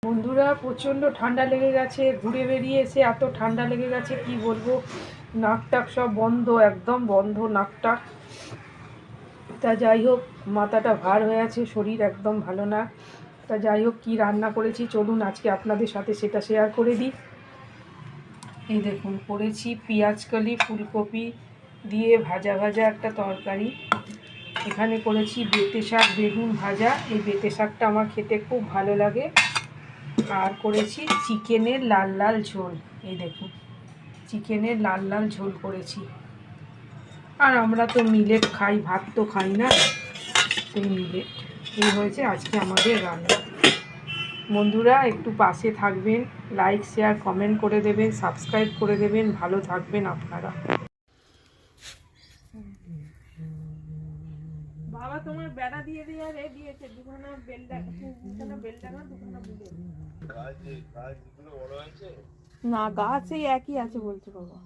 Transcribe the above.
বন্ধুরা প্রচণ্ড ঠান্ডা লেগে গেছে, ঘুরে বেরিয়ে এসে এত ঠান্ডা লেগে গেছে কি বলবো, নাক টাক সব বন্ধ, একদম বন্ধ নাকটা। তা যাই হোক, মাথাটা ভার হয়ে আছে, শরীর একদম ভালো না। তা যাই হোক, কী রান্না করেছি চলুন আজকে আপনাদের সাথে সেটা শেয়ার করে দিই। এই দেখুন, করেছি পেঁয়াজকলি ফুলকপি দিয়ে ভাজা ভাজা একটা তরকারি। এখানে করেছি বেঁতে শাক বেগুন ভাজা, এই বেঁতে শাকটা আমার খেতে খুব ভালো লাগে। আর করেছি চিকেনের লাল লাল ঝোল, এই দেখুন চিকেনের লাল লাল ঝোল করেছি। আর আমরা তো মিলেট খাই, ভাত তো খাই না, এই মিলেট। এই হয়েছে আজকে আমাদের রান্না। বন্ধুরা একটু পাশে থাকবেন, লাইক শেয়ার কমেন্ট করে দেবেন, সাবস্ক্রাইব করে দেবেন, ভালো থাকবেন আপনারা। বাবা তোমার বেড়া দিয়ে দিয়ে দিয়েছে, দুখানা বেলডাঙা দুখানা বুলে। না গাছ এই একই আছে বলছে বাবা।